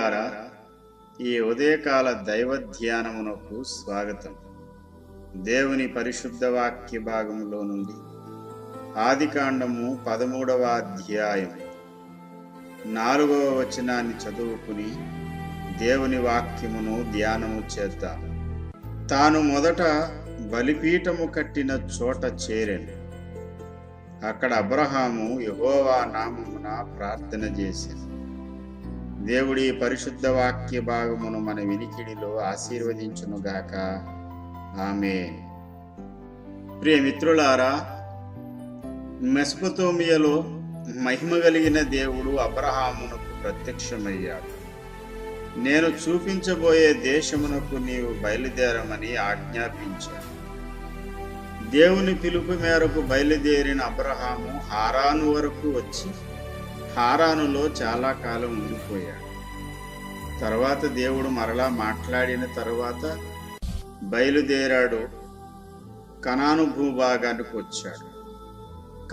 మిత్రులారా, ఈ ఉదయకాల దైవ ధ్యానమునకు స్వాగతం. దేవుని పరిశుద్ధ వాక్య భాగంలో నుండి ఆదికాండము 13వ అధ్యాయం 4వ వచనాన్ని చదువుకుని దేవుని వాక్యమును ధ్యానము చేద్దాం. తాను మొదట బలిపీఠము కట్టిన చోట చేరెను. అక్కడ అబ్రహాము యెహోవా నామమున ప్రార్థన చేసెను. దేవుడి పరిశుద్ధ వాక్య భాగమును మన వినికిడిలో ఆశీర్వదించునుగాక. ఆమేన్. ప్రియ మిత్రులారా, మెసొపొతేమియాలో మహిమ కలిగిన దేవుడు అబ్రహామునకు ప్రత్యక్షమయ్యాడు. నేను చూపించబోయే దేశమునకు నీవు బయలుదేరమని ఆజ్ఞాపించాడు. దేవుని పిలుపు మేరకు బయలుదేరిన అబ్రహాము హారాను వరకు వచ్చి హారానులో చాలా కాలం ఉండిపోయాడు. తర్వాత దేవుడు మరలా మాట్లాడిన తర్వాత బయలుదేరాడు. కనాను భూభాగానికి వచ్చాడు.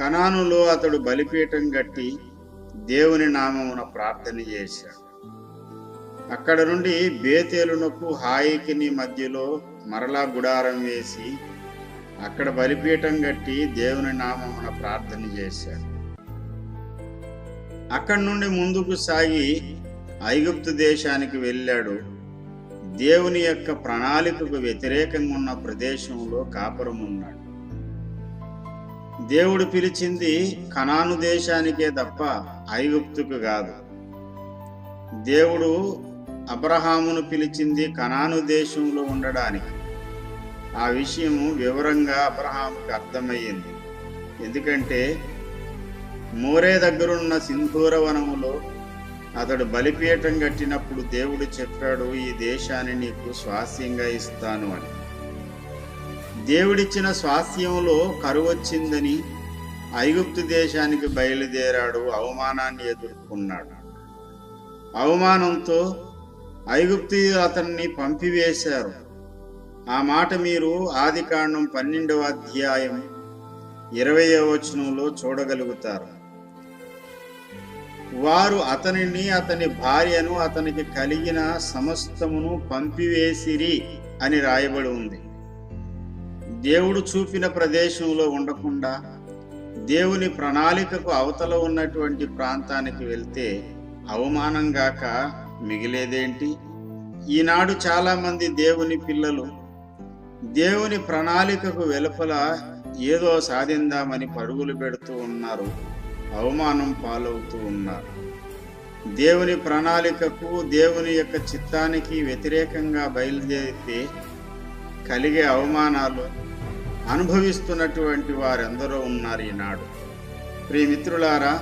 కనానులో అతడు బలిపీఠం కట్టి దేవుని నామమున ప్రార్థన చేశాడు. అక్కడ నుండి బేతేలునకు హాయికిని మధ్యలో మరలా గుడారం వేసి అక్కడ బలిపీఠం కట్టి దేవుని నామమున ప్రార్థన చేశాడు. అక్కడి నుండి ముందుకు సాగి ఐగుప్తు దేశానికి వెళ్ళాడు. దేవుని యొక్క ప్రణాళికకు వ్యతిరేకంగా ఉన్న ప్రదేశంలో కాపురం ఉన్నాడు. దేవుడు పిలిచింది కనాను దేశానికే తప్ప ఐగుప్తుకు కాదు. దేవుడు అబ్రహామును పిలిచింది కనాను దేశంలో ఉండడానికి. ఆ విషయము వివరంగా అబ్రహాముకు అర్థమయ్యింది. ఎందుకంటే మోరే దగ్గరున్న సింధూర వనములో అతడు బలిపీఠం కట్టినప్పుడు దేవుడు చెప్పాడు, ఈ దేశాన్ని నీకు స్వాస్యంగా ఇస్తాను అని. దేవుడిచ్చిన స్వాస్యంలో కరువు వచ్చిందని ఐగుప్తు దేశానికి బయలుదేరాడు. అవమానాన్ని ఎదుర్కొన్నాడు. అవమానంతో ఐగుప్తీయులు అతన్ని పంపివేశారు. ఆ మాట మీరు ఆదికాండం 12వ అధ్యాయం 20వ వచనంలో చూడగలుగుతారు. వారు అతనిని, అతని భార్యను, అతనికి కలిగిన సమస్తమును పంపివేసిరి అని రాయబడి ఉంది. దేవుడు చూపిన ప్రదేశంలో ఉండకుండా దేవుని ప్రణాళికకు అవతల ఉన్నటువంటి ప్రాంతానికి వెళ్తే అవమానం గాక మిగిలేదేంటి? ఈనాడు చాలా మంది దేవుని పిల్లలు దేవుని ప్రణాళికకు వెలుపల ఏదో సాధిందామని పరుగులు పెడుతూ ఉన్నారు. అవమానం పాలవుతూ ఉన్నారు. దేవుని ప్రణాళికకు, దేవుని యొక్క చిత్తానికి వ్యతిరేకంగా బయలుదేరితే కలిగే అవమానాలు అనుభవిస్తున్నటువంటి వారెందరో ఉన్నారు ఈనాడు. ప్రియమిత్రులారా,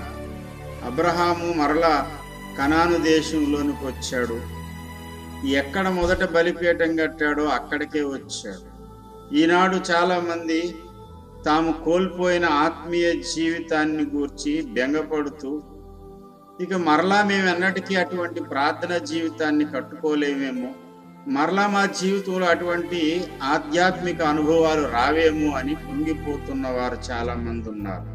అబ్రహాము మరలా కనాను దేశంలోనికి వచ్చాడు. ఎక్కడ మొదట బలిపీఠం కట్టాడో అక్కడికే వచ్చాడు. ఈనాడు చాలా మంది తాము కోల్పోయిన ఆత్మీయ జీవితాన్ని గూర్చి బెంగపడుతూ, ఇక మరలా మేము ఎన్నటికీ అటువంటి ప్రార్థన జీవితాన్ని కట్టుకోలేమేమో, మరలా మా జీవితంలో అటువంటి ఆధ్యాత్మిక అనుభవాలు రావేమో అని కుంగిపోతున్న వారు చాలా మంది ఉన్నారు.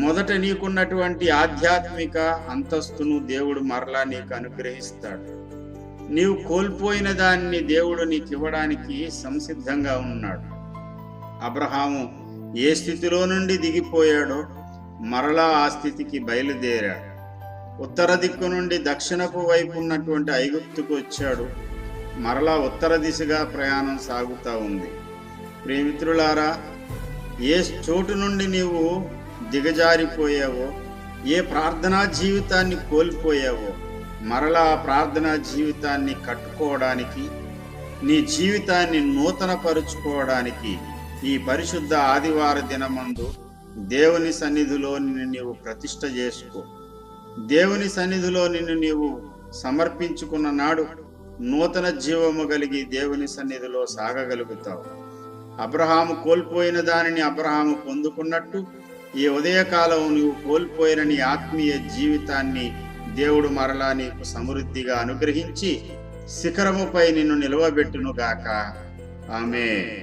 మొదట నీకున్నటువంటి ఆధ్యాత్మిక అంతస్తును దేవుడు మరలా నీకు అనుగ్రహిస్తాడు. నీవు కోల్పోయిన దాన్ని దేవుడు నీకు ఇవ్వడానికి సంసిద్ధంగా ఉన్నాడు. అబ్రహాము ఏ స్థితిలో నుండి దిగిపోయాడో మరలా ఆ స్థితికి బయలుదేరాడు. ఉత్తర దిక్కు నుండి దక్షిణపు వైపు ఉన్నటువంటి ఐగుప్తుకు వచ్చాడు. మరలా ఉత్తర దిశగా ప్రయాణం సాగుతూ ఉంది. ప్రియమిత్రులారా, ఏ చోటు నుండి నీవు దిగజారిపోయావో, ఏ ప్రార్థనా జీవితాన్ని కోల్పోయావో, మరలా ప్రార్థనా జీవితాన్ని కట్టుకోవడానికి, నీ జీవితాన్ని నూతనపరుచుకోవడానికి ఈ పరిశుద్ధ ఆదివార దినమందు దేవుని సన్నిధిలో నిన్ను నీవు ప్రతిష్ఠ చేసుకో. దేవుని సన్నిధిలో నిన్ను నీవు సమర్పించుకున్న నాడు నూతన జీవము కలిగి దేవుని సన్నిధిలో సాగగలుగుతావు. అబ్రహాము కోల్పోయిన దానిని అబ్రహాము పొందుకున్నట్టు ఈ ఉదయకాలం నీవు కోల్పోయిన నీ ఆత్మీయ జీవితాన్ని దేవుడు మరలా నీకు సమృద్ధిగా అనుగ్రహించి శిఖరముపై నిన్ను నిలవబెట్టునుగాక. ఆమేన్.